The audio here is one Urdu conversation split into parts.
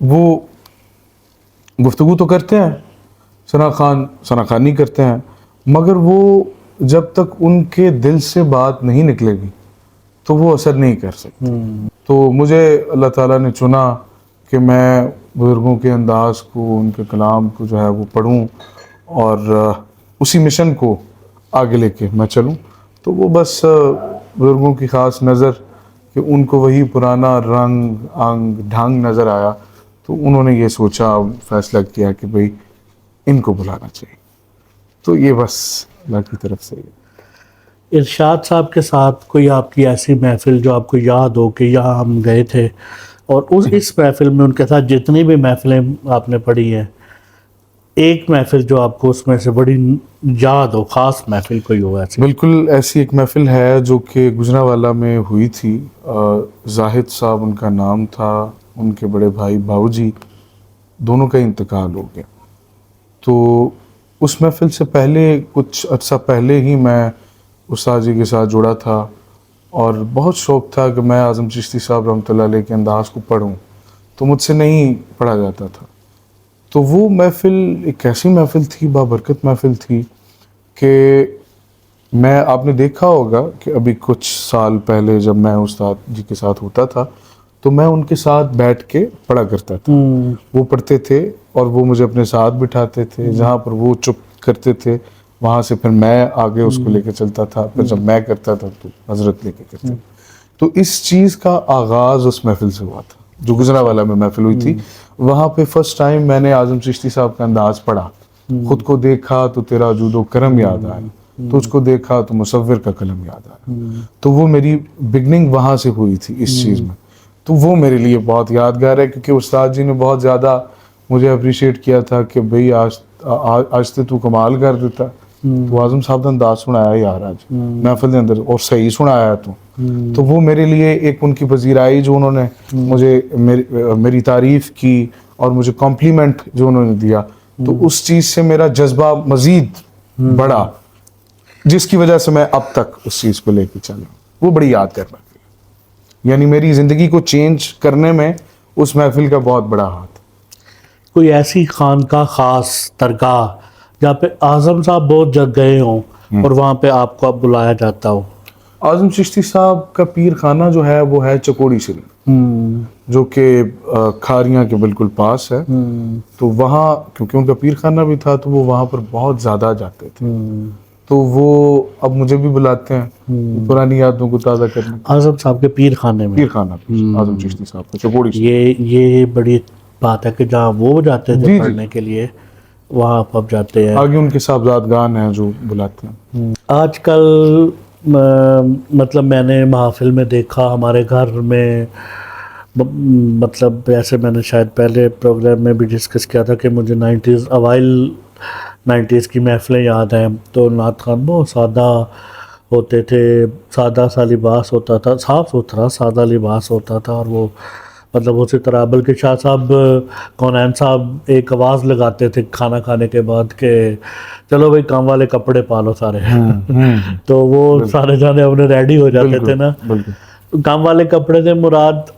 وہ گفتگو تو کرتے ہیں، ثنا خوانی کرتے ہیں، مگر وہ جب تک ان کے دل سے بات نہیں نکلے گی تو وہ اثر نہیں کر سکتے. تو مجھے اللہ تعالیٰ نے چنا کہ میں بزرگوں کے انداز کو، ان کے کلام کو جو ہے وہ پڑھوں اور اسی مشن کو آگے لے کے میں چلوں. تو وہ بس بزرگوں کی خاص نظر کہ ان کو وہی پرانا رنگ انگ ڈھنگ نظر آیا، تو انہوں نے یہ سوچا، فیصلہ کیا کہ بھئی ان کو بلانا چاہیے. تو یہ بس اللہ کی طرف سے. ارشاد صاحب کے ساتھ کوئی آپ کی ایسی محفل جو آپ کو یاد ہو کہ یہاں ہم گئے تھے اور اس محفل میں ان کے ساتھ جتنی بھی محفلیں آپ نے پڑھی ہیں، ایک محفل جو آپ کو اس میں سے بڑی یاد ہو، خاص محفل کوئی ہو ایسی؟ بالکل ایسی ایک محفل ہے جو کہ گجرانوالہ میں ہوئی تھی. زاہد صاحب ان کا نام تھا، ان کے بڑے بھائی باؤ جی دونوں کا انتقال ہو گیا. تو اس محفل سے پہلے کچھ عرصہ پہلے ہی میں استاد جی کے ساتھ جڑا تھا اور بہت شوق تھا کہ میں اعظم چشتی صاحب رحمۃ اللہ علیہ کے انداز کو پڑھوں، تو مجھ سے نہیں پڑھا جاتا تھا. تو وہ محفل ایک ایسی محفل تھی، بابرکت محفل تھی کہ میں، آپ نے دیکھا ہوگا کہ ابھی کچھ سال پہلے جب میں استاد جی کے ساتھ ہوتا تھا تو میں ان کے ساتھ بیٹھ کے پڑھا کرتا تھا. وہ پڑھتے تھے اور وہ مجھے اپنے ساتھ بٹھاتے تھے، جہاں پر وہ چپ کرتے تھے وہاں سے پھر میں آگے اس کو لے کے چلتا تھا، پھر جب میں کرتا تھا تو حضرت لے کے کرتے. تو اس چیز کا آغاز اس محفل سے ہوا تھا جو گجرانوالہ میں محفل ہوئی تھی. وہاں پہ فرسٹ ٹائم میں نے اعظم چشتی صاحب کا انداز پڑھا. خود کو دیکھا تو تیرا جود و کرم یاد آیا، تجھ کو دیکھا تو مصور کا قلم یاد آیا. تو وہ میری بگننگ وہاں سے ہوئی تھی اس چیز میں. تو وہ میرے لیے بہت یادگار ہے کیونکہ استاد جی نے بہت زیادہ مجھے اپریشیٹ کیا تھا کہ بھئی آج تو کمال کر دیتا، تو اعظم صاحب کا انداز سنایا یار آج محفل کے اندر، اور صحیح سنایا تو وہ میرے لیے ایک ان کی پذیرائی جو انہوں نے مجھے میری تعریف کی اور مجھے کمپلیمنٹ جو انہوں نے دیا، تو اس چیز سے میرا جذبہ مزید بڑھا، جس کی وجہ سے میں اب تک اس چیز کو لے کے چلا. وہ بڑی یادگار محفل، یعنی میری زندگی کو چینج کرنے میں اس محفل کا بہت بڑا ہاتھ. کوئی ایسی خانقاہ خاص درگاہ جہاں پہ اعظم صاحب بہت جگہ گئے ہوں اور وہاں پہ آپ کو اب بلایا جاتا ہو؟ اعظم چشتی صاحب کا پیر خانہ جو ہے وہ ہے چکوڑی شریف، جو کہ کھاریاں کے بالکل پاس ہے. تو وہاں کیونکہ ان کا پیر خانہ بھی تھا تو وہ وہاں پر بہت زیادہ جاتے تھے. تو وہ اب مجھے بھی بلاتے ہیں پرانی یادوں کو تازہ کرنے. اعظم صاحب کے پیر خانے میں؟ پیر خانہ اعظم چشتی صاحب کا چکوڑی شریف. یہ بڑی بات ہے کہ جہاں وہ جاتے تھے پڑھنے کے لیے وہاں آپ اب جاتے ہیں. آگے ان کے صاحبزادگان ہیں جو بلاتے ہیں. آج کل مطلب میں نے محافل میں دیکھا، ہمارے گھر میں مطلب ایسے میں نے شاید پہلے پروگرام میں بھی ڈسکس کیا تھا کہ مجھے اوائل 90s کی محفلیں یاد ہیں. تو نعت خوان بہت سادہ ہوتے تھے، سادہ سا لباس ہوتا تھا، صاف ستھرا سادہ لباس ہوتا تھا. اور وہ مطلب اسی طرح بلکہ شاہ صاحب کونین صاحب ایک آواز لگاتے تھے کھانا کھانے کے بعد کہ چلو بھائی کام والے کپڑے پالو سارے. تو وہ سارے جانے اپنے ریڈی ہو جاتے تھے نا. کام والے کپڑے سے مراد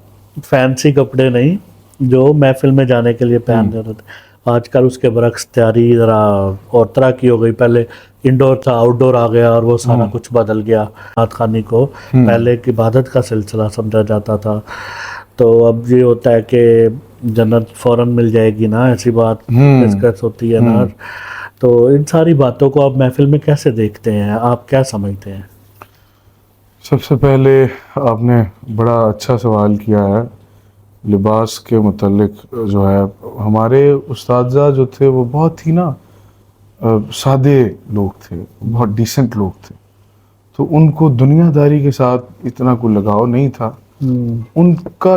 فینسی کپڑے نہیں جو محفل میں جانے کے لیے پہن جاتے تھے. آج کل اس کے برعکس تیاری ذرا اور طرح کی ہو گئی. پہلے انڈور تھا، آؤٹ ڈور آ گیا اور وہ سارا کچھ بدل گیا. نعت خوانی کو پہلے ایک عبادت کا سلسلہ سمجھا جاتا تھا، تو اب یہ ہوتا ہے کہ جنت فوراً مل جائے گی نا، ایسی بات ڈسکس ہوتی ہے نا. تو ان ساری باتوں کو آپ محفل میں کیسے دیکھتے ہیں؟ آپ کیا سمجھتے ہیں؟ سب سے پہلے آپ نے بڑا اچھا سوال کیا ہے لباس کے متعلق. جو ہے ہمارے اساتذہ جو تھے وہ بہت ہی نا سادے لوگ تھے، بہت ڈیسنٹ لوگ تھے. تو ان کو دنیا داری کے ساتھ اتنا کوئی لگاؤ نہیں تھا. ان کا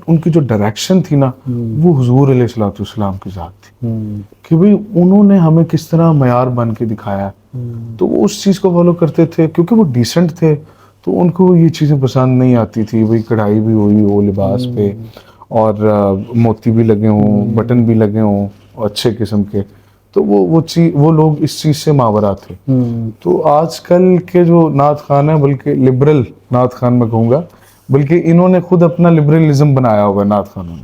ان کی جو ڈائریکشن تھی نا وہ حضور علیہ الصلوۃ والسلام کی ذات تھی کہ بھئی انہوں نے ہمیں کس طرح معیار بن کے دکھایا. تو وہ اس چیز کو فالو کرتے تھے کیونکہ وہ ڈیسنٹ تھے. تو ان کو یہ چیزیں پسند نہیں آتی تھی، وہی کڑھائی بھی ہوئی ہو لباس پہ اور موتی بھی لگے ہوں، بٹن بھی لگے ہوں اچھے قسم کے. تو وہ لوگ اس چیز سے ماورا تھے. تو آج کل کے جو نعت خوان ہیں، بلکہ لبرل نعت خوان میں کہوں گا، بلکہ انہوں نے خود اپنا لبرلزم بنایا ہوا ہے نعت خوانوں نے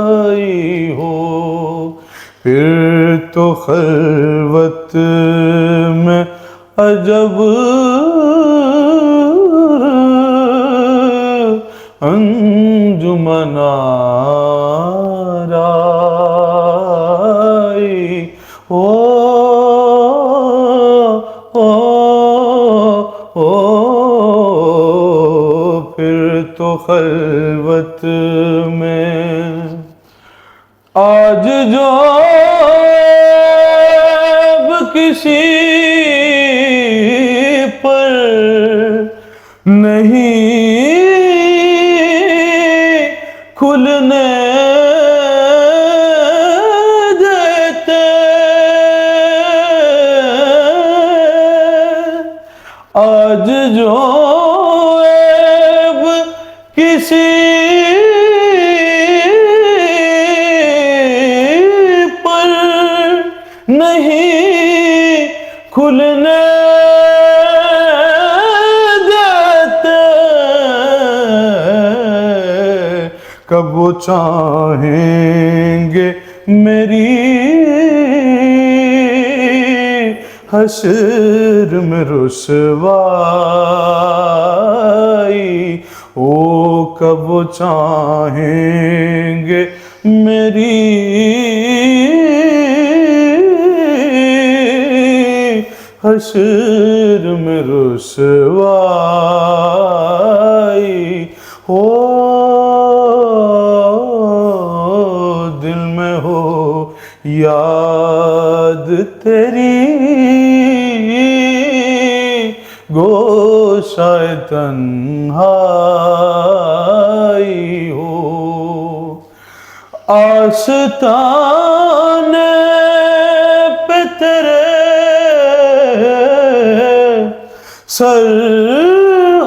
آرائی ہو، پھر تو خلوت میں عجب انجمن آرائی ہو، پھر تو خلوت میں آج جو اب کسی پر نہیں کھلنے دیتے، آج جو عیب کسی پر نہیں کھلنے دیتے، کب وہ چاہیں گے میری حشر میں رسوائی، او کب وہ چاہیں گے میری حشر میں رسوائی ہو، دل میں ہو یاد تیری گوشۂ تنہائی ہو، آستانے پہ تیرے سر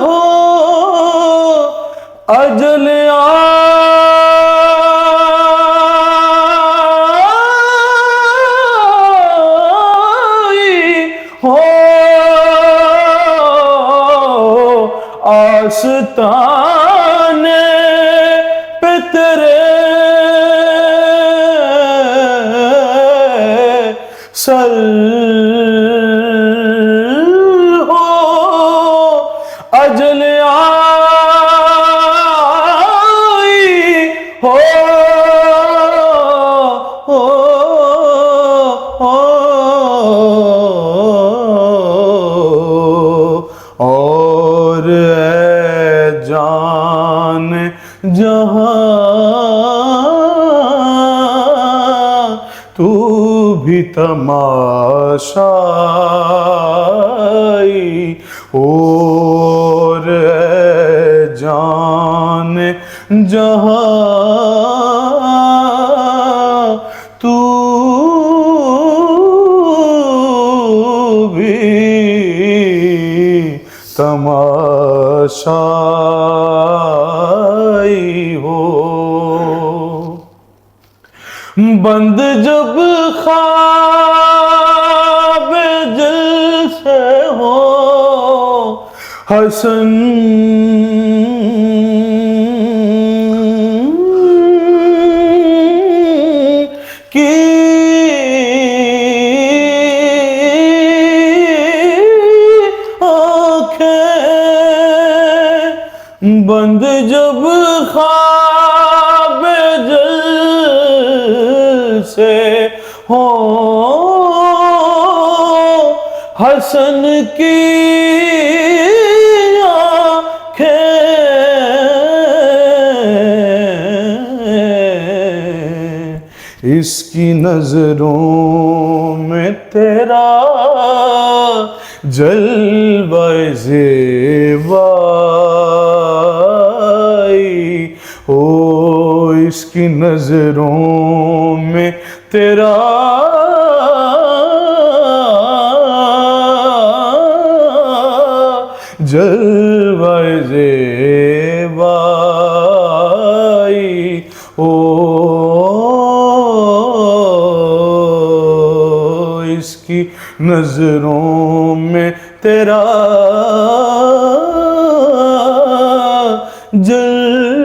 ہو اجل آئی ہو، آستانے پہ تیرے سر ہو اجل آئی ہو، اور اے جان جہاں تو بھی تماشائی، اور اے جان جہاں تو بھی تماشائی ہو، بند جب خواب دل سے ہو حسن کی آنکھیں، بند جب خواب دل سے ہو حسن کی آنکھیں، اس کی نظروں میں تیرا جلوہ زیبائی ہو، اس کی نظروں میں تیرا جلوہ زیبائی ہو، اس کی نظروں میں تیرا جلوہ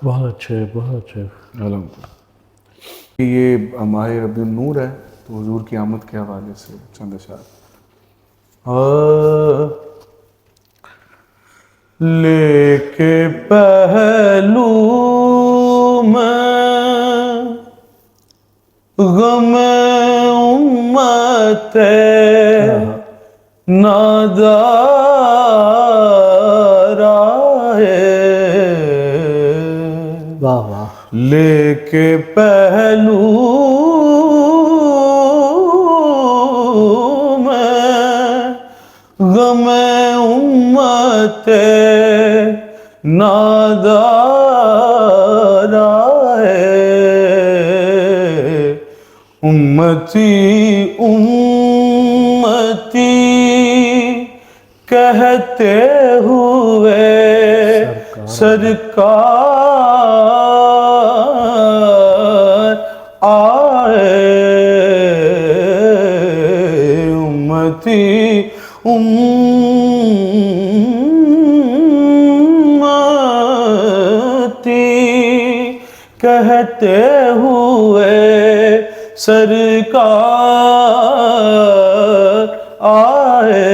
بہت اچھے، بہت اچھے. الحمدللہ. یہ ماہ ربیع النور ہے تو حضور کی آمد کے حوالے سے چند اشعار. لے کے پہلو میں غم امت نادار آئے. واہ واہ. لے کے پہلو میں غم امت نادار آئے. امتی امتی کہتے ہوئے سرکار آئے. امتی امتی کہتے ہوئے سرکار آئے.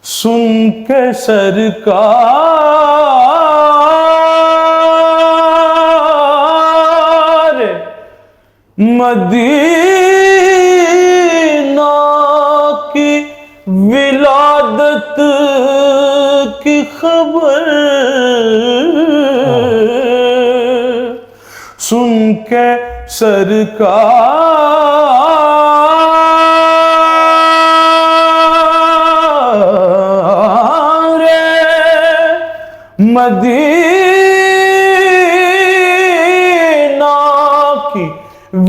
سن کے سرکار مدینہ کی ولادت کی خبر سن کے سرکار مدینہ کی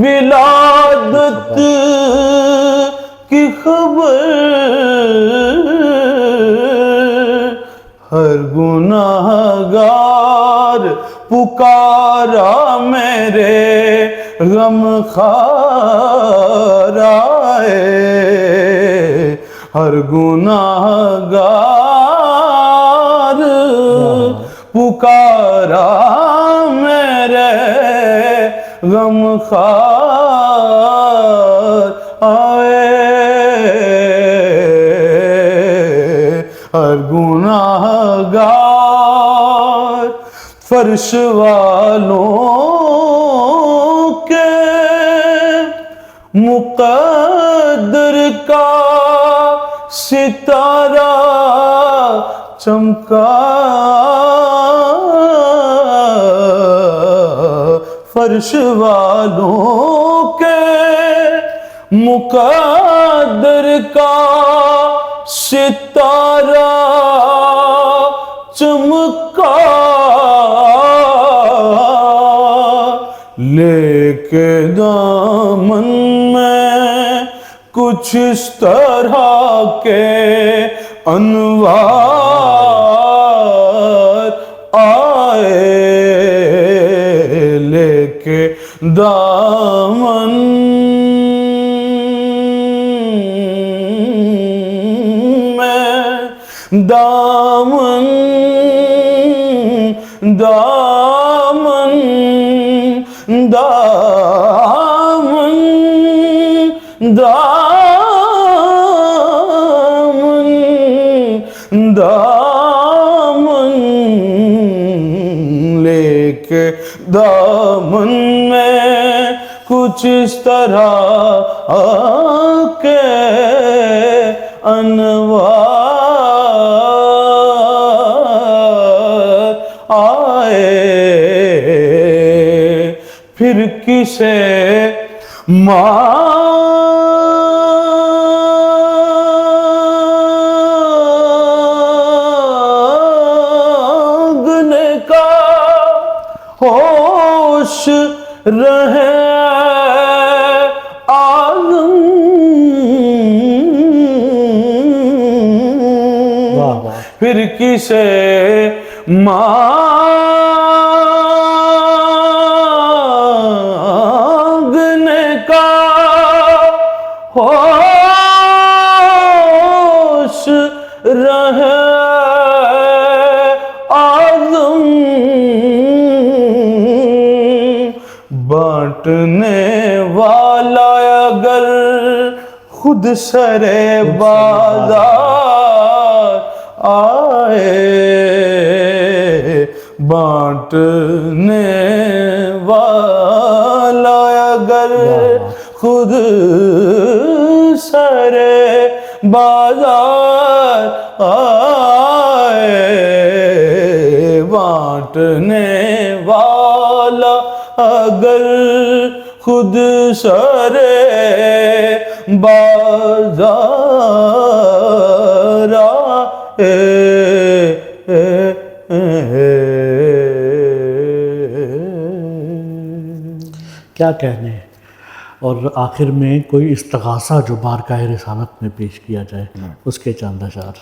ولادت کی خبر ہر گناہ گار پکارا میرے غم خار آئے. ہر گناہ گار پکارا میرے غم خار آئے. ہر گناہ گار فرش والوں کے مقدر کا ستارہ چمکا. فرش والوں کے مقدر کا ستارہ چمکا. لے کے دامن میں کچھ اس طرح کے انوار آئے. لے کے دامن میں دامن دامن دامن دامن دامن لے کے دامن میں کچھ اس طرح کے انوار آئے. پھر کسے مانگنے کا ہوش رہے عالم. پھر کسے مانگنے کا ہوش بانٹنے والا اگر خود سرے بازار آئے، بانٹنے والا اگر خود سرے بازار آئے، بانٹنے والا اگر خود سرے بازار آئے۔ کیا کہنے، اور آخر میں کوئی استغاثہ جو بارگاہ رسالت میں پیش کیا جائے، اس کے چند اشعار۔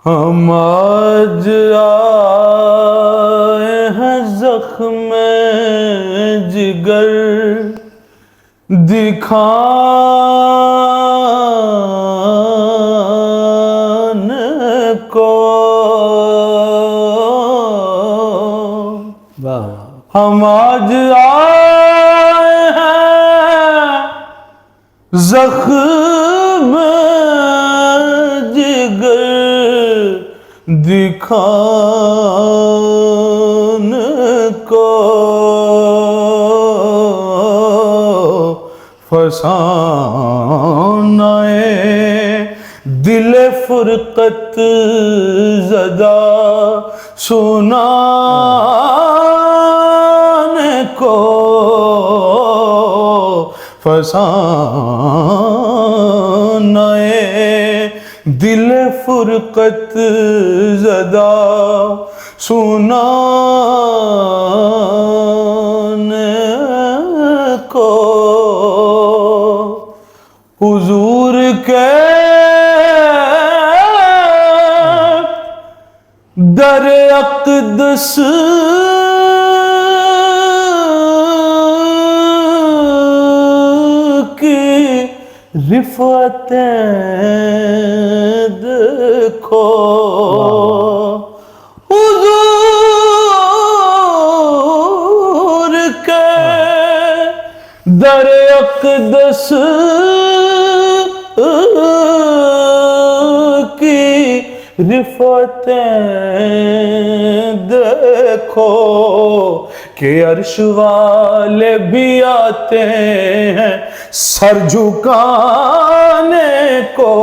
ہم آج آئے ہیں زخم جگر دکھانے کو، واہ ہم آج آئے ہیں زخم جگر دکھانے کو، فسانہ دل فرقت زدہ سنانے کو، فسانہ دل فرقت زدہ سنانے کو، حضور کے در اقدس کی رفعتیں دیکھو، حضور کے در اقدس کی رفعتیں دیکھو، کہ عرش والے بھی آتے ہیں سر جھکانے کو،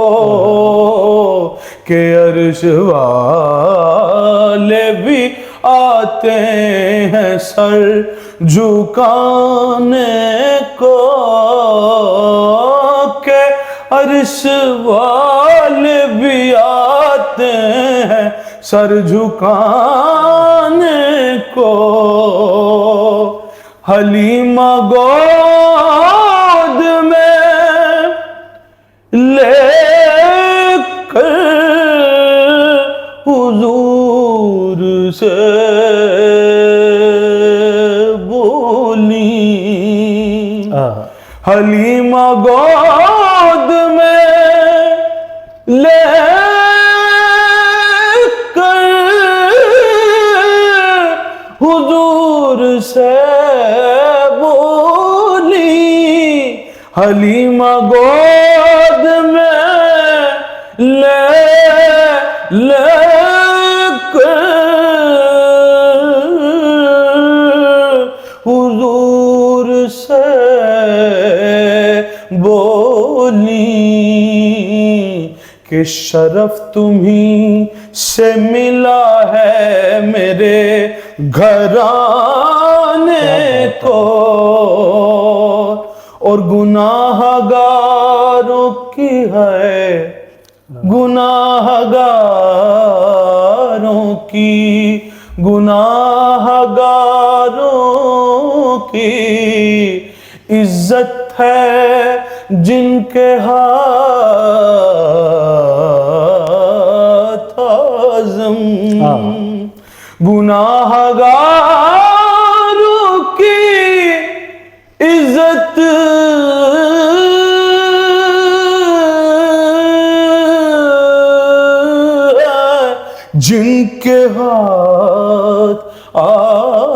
کہ عرش والے بھی آتے ہیں سر جھکانے کو، کہ عرش والے بھی آتے ہیں سر جھکانے کو، حلیمہ گود میں لے کر حضور سے بولی، حلیمہ گود میں لے کر حضور سے بولی، حلیمہ گود میں لے کر حضور سے بولی، کہ شرف تمہیں سے ملا ہے میرے گھرانے کو، اور گناہ گاروں کی ہے، گناہ گاروں کی، گناہ گاروں کی عزت ہے جن کے ہاتھ اعظم، گناہ گاروں کی عزت جن کے ہاتھ